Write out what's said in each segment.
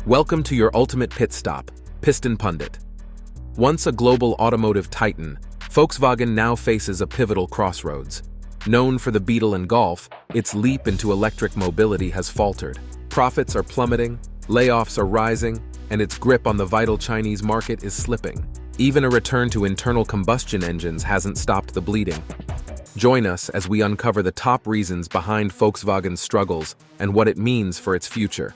Welcome to your ultimate pit stop, Piston Pundit. Once a global automotive titan, Volkswagen now faces a pivotal crossroads. Known for the Beetle and Golf, its leap into electric mobility has faltered. Profits are plummeting, layoffs are rising, and its grip on the vital Chinese market is slipping. Even a return to internal combustion engines hasn't stopped the bleeding. Join us as we uncover the top reasons behind Volkswagen's struggles and what it means for its future.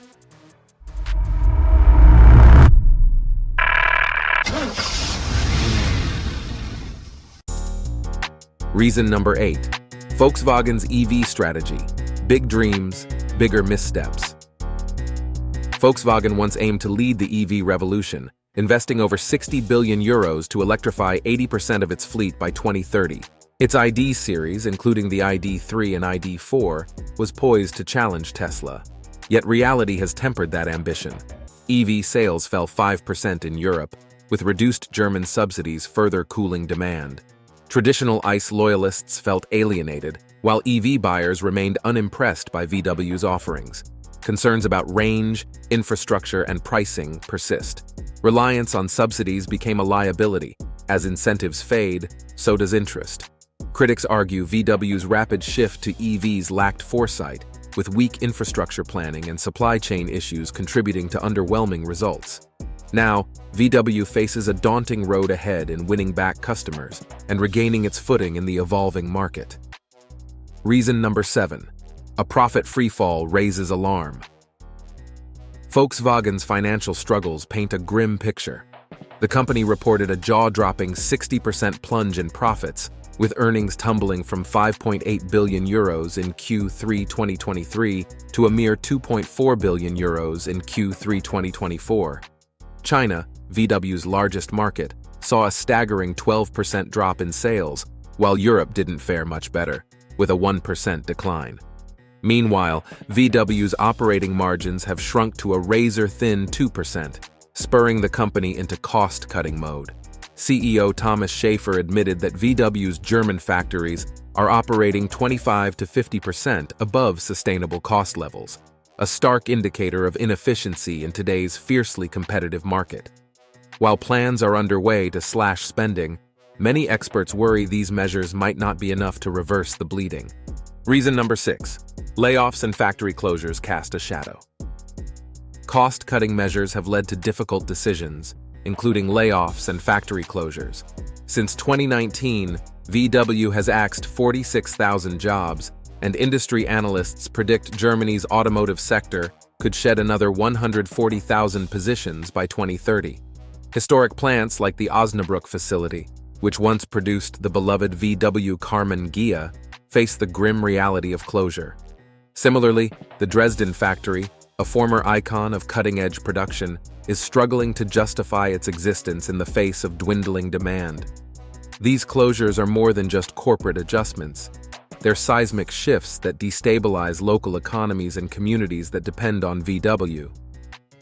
Reason number 8. Volkswagen's EV strategy. Big dreams, bigger missteps. Volkswagen once aimed to lead the EV revolution, investing over 60 billion euros to electrify 80% of its fleet by 2030. Its ID series, including the ID3 and ID4, was poised to challenge Tesla. Yet reality has tempered that ambition. EV sales fell 5% in Europe, with reduced German subsidies further cooling demand. Traditional ICE loyalists felt alienated, while EV buyers remained unimpressed by VW's offerings. Concerns about range, infrastructure, and pricing persist. Reliance on subsidies became a liability. As incentives fade, so does interest. Critics argue VW's rapid shift to EVs lacked foresight, with weak infrastructure planning and supply chain issues contributing to underwhelming results. Now, VW faces a daunting road ahead in winning back customers and regaining its footing in the evolving market. Reason number 7. A profit freefall raises alarm. Volkswagen's financial struggles paint a grim picture. The company reported a jaw-dropping 60% plunge in profits, with earnings tumbling from 5.8 billion euros in Q3 2023 to a mere 2.4 billion euros in Q3 2024. China, VW's largest market, saw a staggering 12% drop in sales, while Europe didn't fare much better, with a 1% decline. Meanwhile, VW's operating margins have shrunk to a razor-thin 2%, spurring the company into cost-cutting mode. CEO Thomas Schaefer admitted that VW's German factories are operating 25 to 50% above sustainable cost levels, a stark indicator of inefficiency in today's fiercely competitive market. While plans are underway to slash spending, many experts worry these measures might not be enough to reverse the bleeding. Reason number 6. Layoffs and factory closures cast a shadow. Cost-cutting measures have led to difficult decisions, including layoffs and factory closures. Since 2019, VW has axed 46,000 jobs, and industry analysts predict Germany's automotive sector could shed another 140,000 positions by 2030. Historic plants like the Osnabrück facility, which once produced the beloved VW Karmann Ghia, face the grim reality of closure. Similarly, the Dresden factory, a former icon of cutting-edge production, is struggling to justify its existence in the face of dwindling demand. These closures are more than just corporate adjustments. They're seismic shifts that destabilize local economies and communities that depend on VW.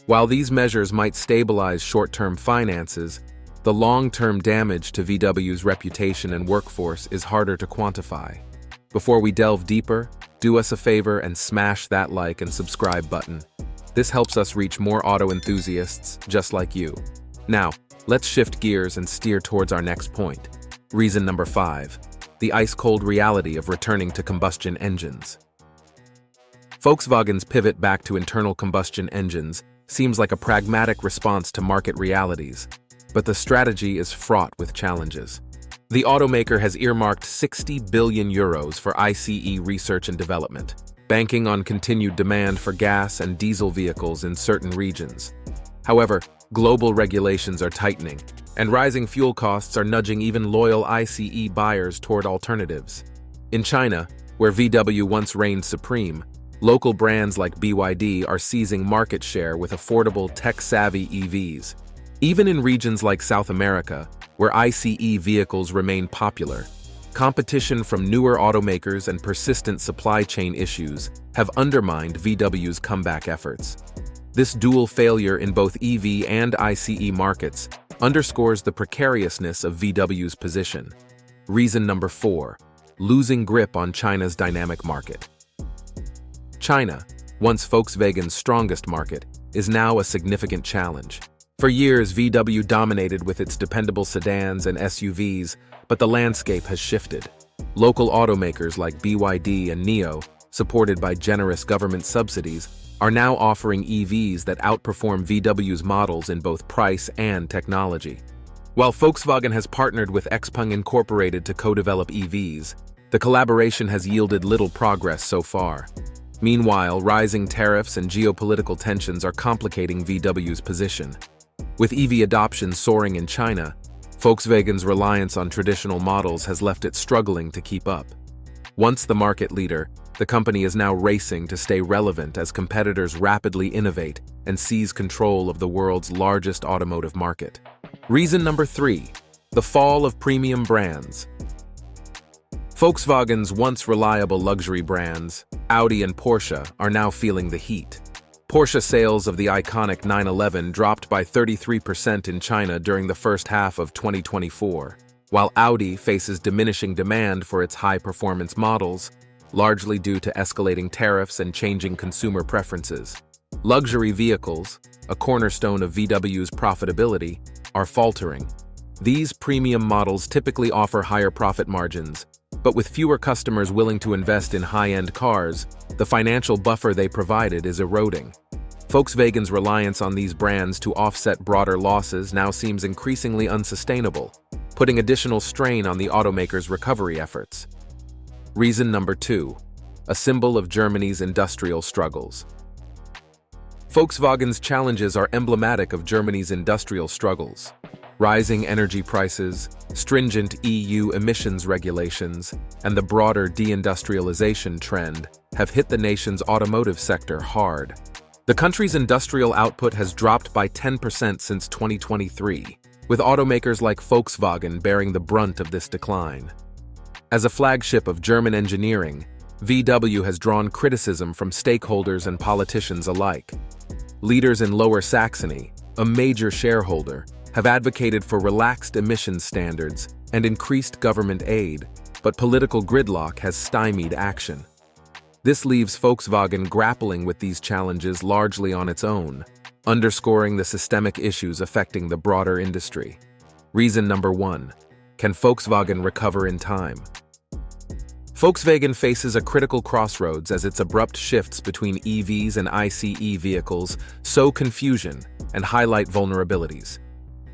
While these measures might stabilize short-term finances, the long-term damage to VW's reputation and workforce is harder to quantify. Before we delve deeper, do us a favor and smash that like and subscribe button. This helps us reach more auto enthusiasts just like you. Now, let's shift gears and steer towards our next point. Reason number 5. The ice-cold reality of returning to combustion engines. Volkswagen's pivot back to internal combustion engines seems like a pragmatic response to market realities, but the strategy is fraught with challenges. The automaker has earmarked 60 billion euros for ICE research and development, banking on continued demand for gas and diesel vehicles in certain regions. However, global regulations are tightening, and rising fuel costs are nudging even loyal ICE buyers toward alternatives. In China, where VW once reigned supreme, local brands like BYD are seizing market share with affordable, tech-savvy EVs. Even in regions like South America, where ICE vehicles remain popular, competition from newer automakers and persistent supply chain issues have undermined VW's comeback efforts. This dual failure in both EV and ICE markets underscores the precariousness of VW's position. Reason number 4. Losing grip on China's dynamic market. China, once Volkswagen's strongest market, is now a significant challenge. For years, VW dominated with its dependable sedans and SUVs, but the landscape has shifted. Local automakers like BYD and NIO, supported by generous government subsidies, are now offering EVs that outperform VW's models in both price and technology. While Volkswagen has partnered with XPeng Incorporated to co-develop EVs, the collaboration has yielded little progress so far. Meanwhile, rising tariffs and geopolitical tensions are complicating VW's position. With EV adoption soaring in China, Volkswagen's reliance on traditional models has left it struggling to keep up. Once the market leader, the company is now racing to stay relevant as competitors rapidly innovate and seize control of the world's largest automotive market. Reason number 3: the fall of premium brands. Volkswagen's once reliable luxury brands, Audi and Porsche, are now feeling the heat. Porsche sales of the iconic 911 dropped by 33% in China during the first half of 2024, while Audi faces diminishing demand for its high-performance models, largely due to escalating tariffs and changing consumer preferences. Luxury vehicles, a cornerstone of VW's profitability, are faltering. These premium models typically offer higher profit margins, but with fewer customers willing to invest in high-end cars, the financial buffer they provided is eroding. Volkswagen's reliance on these brands to offset broader losses now seems increasingly unsustainable, putting additional strain on the automaker's recovery efforts. Reason number 2: a symbol of Germany's industrial struggles. Volkswagen's challenges are emblematic of Germany's industrial struggles. Rising energy prices, stringent EU emissions regulations, and the broader deindustrialization trend have hit the nation's automotive sector hard. The country's industrial output has dropped by 10% since 2023, with automakers like Volkswagen bearing the brunt of this decline. As a flagship of German engineering, VW has drawn criticism from stakeholders and politicians alike. Leaders in Lower Saxony, a major shareholder, have advocated for relaxed emissions standards and increased government aid, but political gridlock has stymied action. This leaves Volkswagen grappling with these challenges largely on its own, underscoring the systemic issues affecting the broader industry. Reason number 1: can Volkswagen recover in time? Volkswagen faces a critical crossroads as its abrupt shifts between EVs and ICE vehicles sow confusion and highlight vulnerabilities.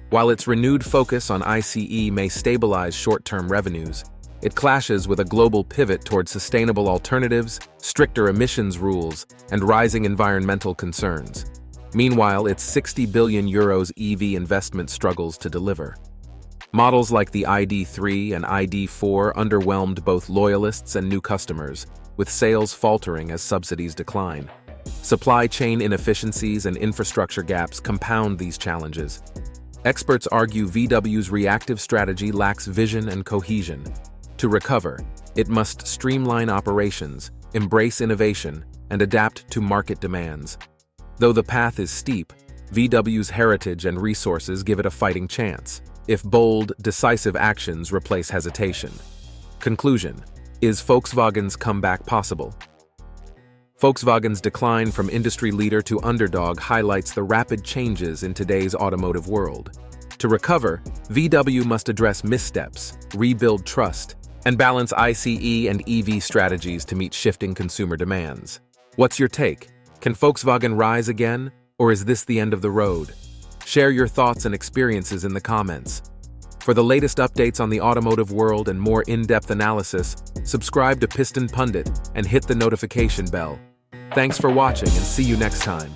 While its renewed focus on ICE may stabilize short-term revenues, it clashes with a global pivot toward sustainable alternatives, stricter emissions rules, and rising environmental concerns. Meanwhile, its €60 billion EV investment struggles to deliver. Models like the ID.3 and ID.4 underwhelmed both loyalists and new customers, with sales faltering as subsidies decline. Supply chain inefficiencies and infrastructure gaps compound these challenges. Experts argue VW's reactive strategy lacks vision and cohesion. To recover, it must streamline operations, embrace innovation, and adapt to market demands. Though the path is steep, VW's heritage and resources give it a fighting chance, if bold, decisive actions replace hesitation. Conclusion: is Volkswagen's comeback possible? Volkswagen's decline from industry leader to underdog highlights the rapid changes in today's automotive world. To recover, VW must address missteps, rebuild trust, and balance ICE and EV strategies to meet shifting consumer demands. What's your take? Can Volkswagen rise again, or is this the end of the road? Share your thoughts and experiences in the comments. For the latest updates on the automotive world and more in-depth analysis, subscribe to Piston Pundit and hit the notification bell. Thanks for watching and see you next time.